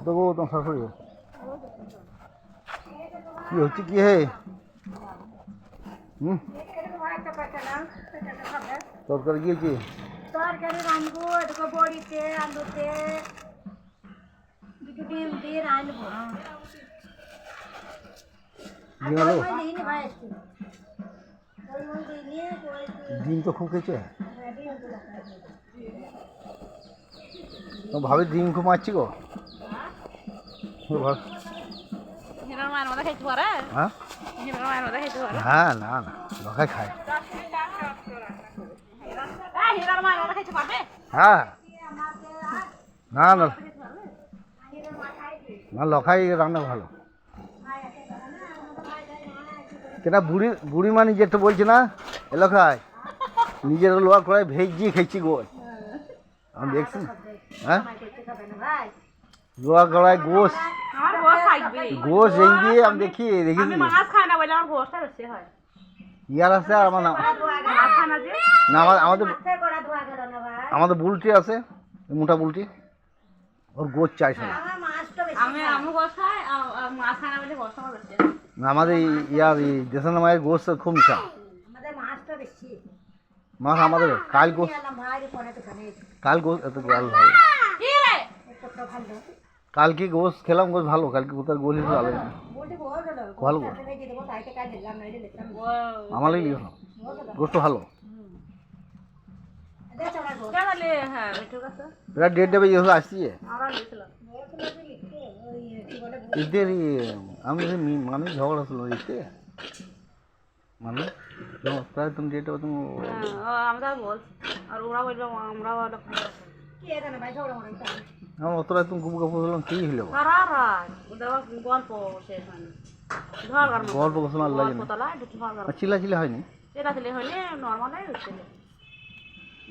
তো গো তোমার শাশুড়ি কি হচ্ছে কি হে? তরকারি গিয়েছি তরকারি রানবো, এদিকে বড়িতে আলুতে দুটো ডিম দিয়ে রানবো। ডিম তো খুব খেয়েছে। ভাবি ডিম খুব মারছি গো। হ্যাঁ না না লখাই খায়। হ্যাঁ না না না লখাই রান্না ভালো। কেনা বুড়ি মা নিজের তো বলছে না এ লখাই নিজের লোয়া করে ভেজিয়ে খেয়েছি গো। আমি দেখছি হ্যাঁ লোয়া গড়ায় গোস গোস ভেঙে আমি দেখেছি ইয়ার আছে। আর আমার না আমাদের বুলটি আছে, মোটা বুলটি, ওর গোছ চাইছে না। আমাদের ইয়ার দেশান মায়ের গোছ খুব মিশা মাছ। আমাদের কাল গোছ এত ভালো কালকে গোছ খেলাম, গোছ ভালো। কালকে কোথায় গোল হিসেবে ভালো ভালো গোছ আমার লাগি গোছটা ভালো। এরা ডেট দেবে যে আসছি এদের আমি মানুষ ঝগড়া ছিল এতে মানে প্রায় তুমি ডেট দেবে তুমি আমার অতটা তুমি গুপ গপ বললাম কি হইল গল্প কথা আল্লাহ চিল্লা চিল্লা হয়নি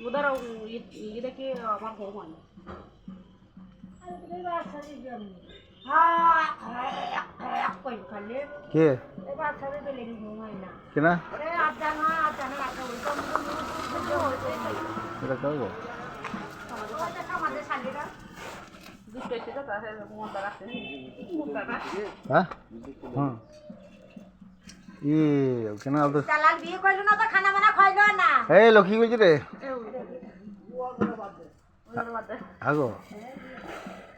উদার ইয়ে কি আমার হোম হয় কে কেনা এটা করবো হ্যাঁ হুম কেনা এই লক্ষ্মী বলছি রে আগো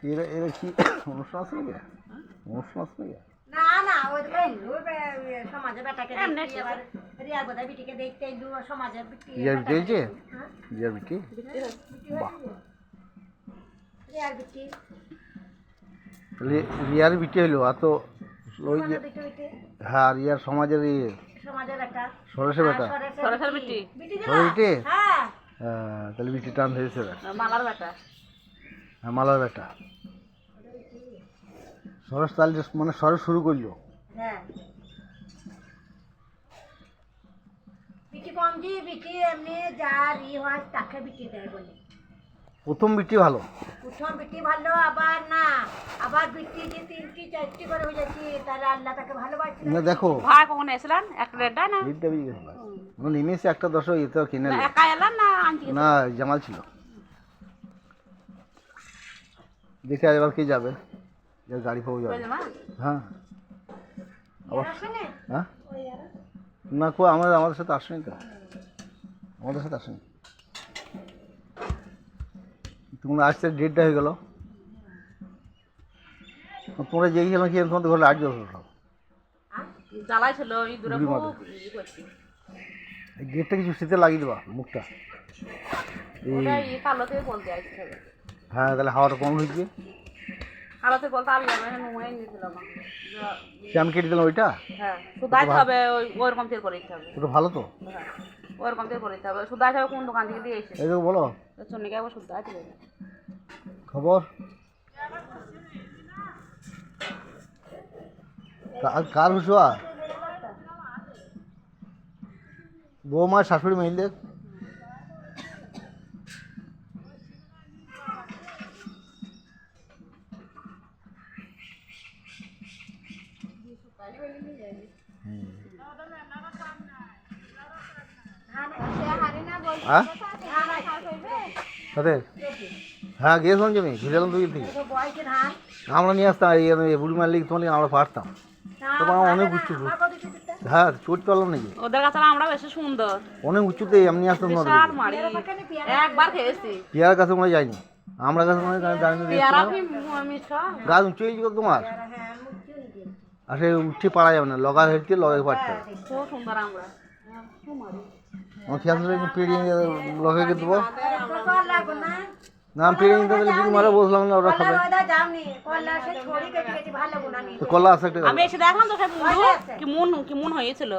এরা এরা কি অনুষ্ঠান আছে নাকি? অনুষ্ঠান আছে নাকি? না না ওই সমাজে বেটাকে রিয়ার বোধ বিটিকে দেখতে সমাজে রিয়ার বিটি হয়েছে? রিয়ার বিটি বাহ রিয়ার বিটি রিয়ার বিটি হইলো আর তো ওই যে হ্যাঁ রিয়ার সমাজের সরেশের বেটা বিটি হ্যাঁ তাহলে বিটি টান হয়েছে মালার বেটা। হ্যাঁ মালার বেটা সরস তাহলে মানে সরস শুরু করলো। হ্যাঁ বিটি কম জি বিটি এমনি যার হয় তাকে বিটি দেয় বলে প্রথম বিটি ভালো, প্রথম বিটি ভালো। আবার না আবার বিটি যে 3টি 4টি করে হয়ে যাচ্ছে তাহলে আল্লাহ তাকে ভালোবাসে না। দেখো ভাই কখন এসেলেন একটা রেডা না বিটটা বিয়ে গেল মানে নিমেষে একটা 10 এতে কিনে একা এলেন না আনছি না জামাল ছিল। দেখে এবার কি যাবে গাড়ি পাওয়া যাবে হ্যাঁ হ্যাঁ না কো আমাদের সাথে আসেনি তো, আমাদের সাথে আসেনি। তোমরা আসতে ডেটটা হয়ে গেল, তোমরা যেই গেলাম কি তোমাদের ঘরে আট বছর সব জ্বালাই ছিল গেটটা কিছু শীতে লাগিয়ে দেবা মুখটা। হ্যাঁ তাহলে হাওয়াটা কম হয়েছে। আলোতে বলতে আমি নুমাই নিয়েছিলাম শ্যাম কেটে দিলাম ওইটা। হ্যাঁ শুধাইতে হবে ওরকম তেল করে দিতে হবে। ওটা ভালো তো ওরকম তেল করে দিতে হবে। শুধাইতে হবে কোন দোকান থেকে দিয়ে এসেছে এই বলো চন্ডিকে একবার শুধাইতে হবে। খবর কার হুসুয়া বৌমা শাশুড়ি মহিলাদের হ্যাঁ হ্যাঁ গিয়েছিলাম যে আমি ঘিরেলাম দুই থেকে তো বয়সে ধান আমরা নিয়ে আসতাম এই বুড়ি মারলে তোমার আমরা পারতাম তবে আমার অনেক উঁচু হ্যাঁ চোট পেলাম নাকি ওদের কাছে আমরা বেশি সুন্দর অনেক উঁচুতে এমনি আসতাম নদী বিশাল মারি একবার খেয়েছি পেয়ার কাছে মনে যায়নি আমরা কাছে মনে জানি পেয়ারা কি মিঠা গাছ উঁচু হয়ে গেল তোমার আর সে উঠে পারা যাবে না লগা হেঁটে লগে পারতে হবে খুব সুন্দর আমরা আমার খেয়াল ছিল পেড়িয়ে লগে দেবো লাগবো না না আমি পেড়িয়ে নিতে গেলে বুড়ি মারা বসলাম না ওরা খাবে যাওনি কল্লা সে ছড়ি কেটে কেটে ভালো গুণা নিয়ে তো কলা আছে একটা আমি এসে দেখলাম তো সে মুন্ডু কেমন হয়েছিল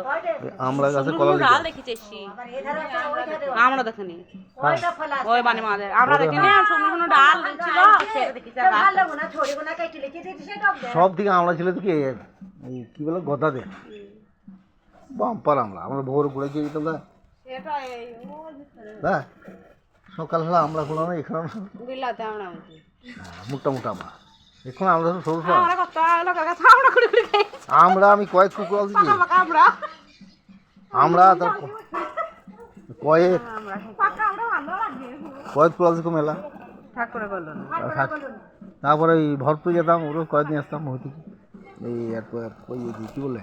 আমরা কাছে কলা মুন্ডু ডাল দেখেছি এসছি আবার এধারে একটা ওইধারে আমরা দেখিনি ওইটা ফলা ওই বানি মাদের আমরা দেখিনি শুকনো ডাল ছিল সেটা দেখেছি আর ভালো গুণা ছড়ি গুণা কেটে লিখে সেটা সব দিকে আমরা ছিল তো কি এই কি বলে গদা দে বাম্পার আমরা ভোর ঘুরেছি যেতাম না সেটা এই হ্যাঁ সকালবেলা আমরা কোনো না এখানে বিলাতে আমরা মোটা মোটা আমরা এখন আমরা তো সরু সরু আমরা কত লোকের কাছে আমরা কুড়ি কুড়ি খাই আমি কয়েক কুকুর দিচ্ছি আমরা আমরা তো কয়েক পাকা আমরা ভালো লাগে কয়েক কুকুর দিচ্ছি মেলা ঠাকুরে বললো না তারপরে এই ভরপুর যেতাম ওরও কয়েক নিয়ে আসতাম হয়তো এই ওই কী বলে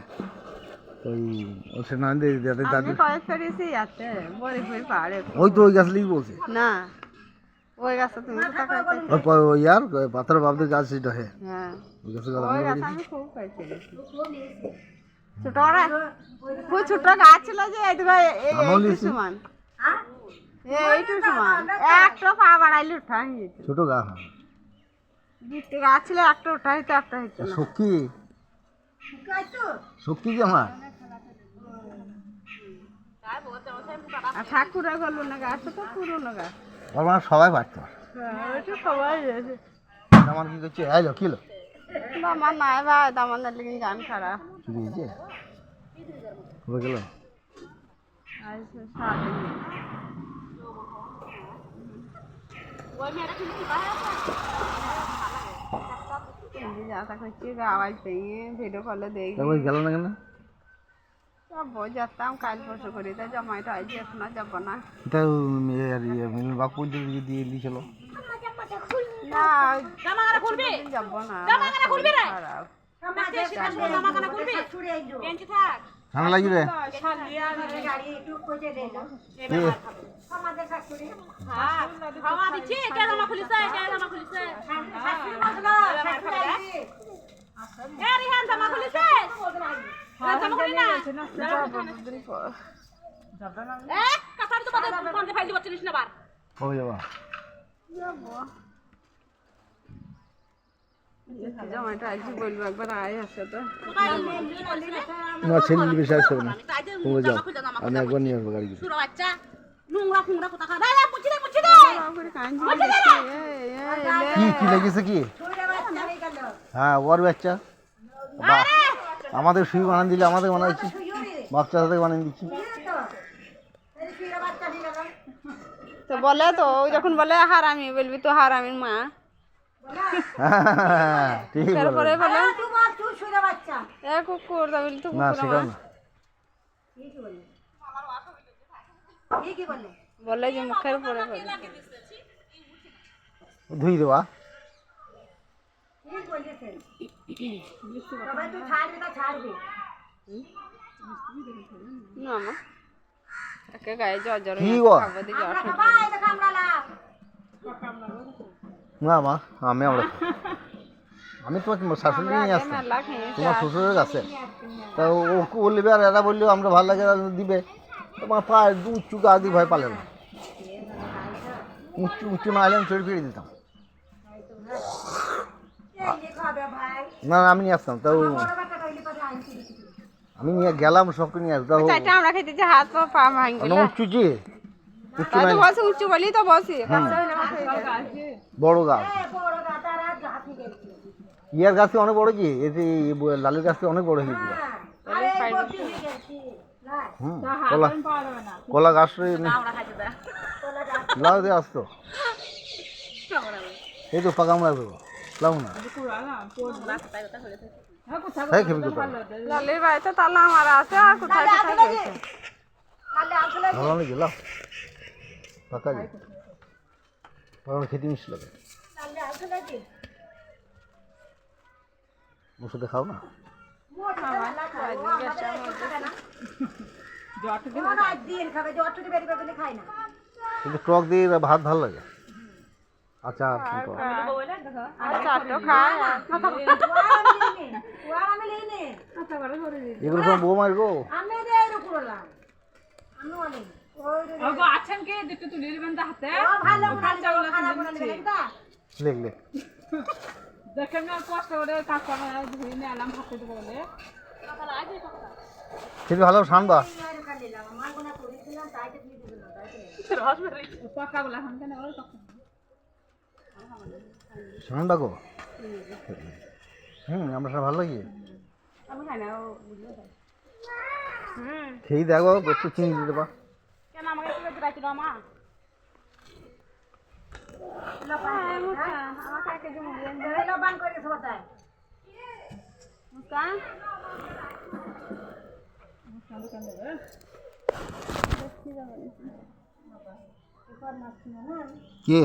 ওই সে না দাদি কয়েক ফেরিয়েছি আছে বড়ি ফুল পাহাড়ে ওই তো ওই গাছ লিখি বলছে না ওই গাছটা তুমি ওই আর পাথর বাবদের গাছ সেটা হ্যাঁ হ্যাঁ ওই গাছের গাছ ওই গাছ আমি খুব খাইছি ছোট খুব ছোট গাছ ছিল যে এইটু সমান এইটু সমান একটা পা বাড়াইলে উঠা হয়ে যেত ছোট গাছ দুটো গাছ ছিল একটা উঠা হইতো একটা হইতো না সখী সখী কি আমার আর ঠাকুরা গেল না গাছ তো পুরোনো গাছ আমার সবাই পারতো ওইটা সবাই আছে আমার কি করছে আইলো কিলো দামান নাই ভাই দামান না লেগে গান খারাপ চুরি হয়েছে কবে গেল আইসে সারাদিন যাতা করছি আওয়াজ পেয়ে ভিডিও কলে দেখি তারপরে গেল না কেন যাবো যেতাম কাল পরশু করি তা জমাইটা আইছি এখন আর যাবো না এটা বাপু দিয়ে দিয়েছিল না যাবো না খারাপ ঠান্ডা লাগি রে কবে যাবা জমাইটা আইছি বলবো একবার আয় আসে তো না ছেলে বেশি আসতে হবে না তোমরা যাও আমি একবার নিয়ে আসবো গাড়ি কি কি লেগেছে কি হ্যাঁ ওর বাচ্চা আমাদের শুই বানান দিলে আমাদের বানাচ্ছি বাচ্চা সাথে বানিয়ে দিচ্ছি তো বলে তো ওই যখন বলে হারামি বলবি তো হারামির মা ঠিক তারপরে বলে বাচ্চা এ কুকুর তা বলি তো না কুকুর সেটা আমার না কি বলে বলে যে মুখের উপরে বলে ধুই দেওয়া তবে তুই ছাড়বি না ছাড়বি না মা একে গায়ে জ্বর জ্বর কি গো? খাবো দি জ্বর ঠেকে। ভাই দেখো আমরা লাভ না মা আমি তোমার শাশুড়ি নিয়ে আসতাম মেলা খেয়েছি তোমার শ্বশুরের কাছে তা ওকে বলবে আর এরা বললেও আমরা ভালো লাগে দিবে তোমার পায়ে উঁচু গা দিয়ে ভয় পালে না উঁচু না হলে আমি চড়ে ফিরে দিতাম না আমি নিয়ে আসতাম তাও আমি নিয়ে গেলাম সবকে নিয়ে আসতাম চাইটা আমরা খেতে যে হাত পা পা ভাঙি গেল উঁচু যে উঁচু তাই তো নাই বসে উচ্চ বলি তো বসি বড় গাছ ইয়ার গাছটা অনেক বড় যে এতে লালের গাছটা অনেক বড় হয়ে গেছিল কলা কলা গাছ লাউ দিয়ে আসতো এই তো পাকাম লাগবে লাউ না হ্যাঁ খেবি কোথায় লালের বাড়িতে তালা আমার আছে আর কোথায় কোথায় গেছে ভালো নাকি লাউ পাকা যায় খেতে মিষ্টি লাগে আনলে আসো নাকি ওষুধে খাও না দিন খাবে জ্বর টুটি বেরিয়ে বলে খাই না কিন্তু টক দিয়ে ভাত ভালো লাগে আচার টক। আর চারটো খায় আমি লিনি এগুলো সব বৌমার গো আমি দেই রুকুরলাম আমি অনেক আছেন কে দেখতে তুলে নেবেন হাতে ও ভালো করে খারাপ করে দেখতা লেখ লেখ দেখেন না কষ্ট করে কাজ করে ধুয়ে নিয়ে এলাম হাতে দেবো বলে খেতে ভালো ঠান্ডা পাকা বলা এখন কেন ওই ঠান্ডা গো আমরা সব ভালো লাগে আমি খাই না ও বুঝলো তাই। খেয়ে দেখো একটু চিনি দিতে পা কেন আমাকে একটু রাখছিল মা আমাকে এক কেজি মুড়ি লবান করে সবাই মুস্কান কে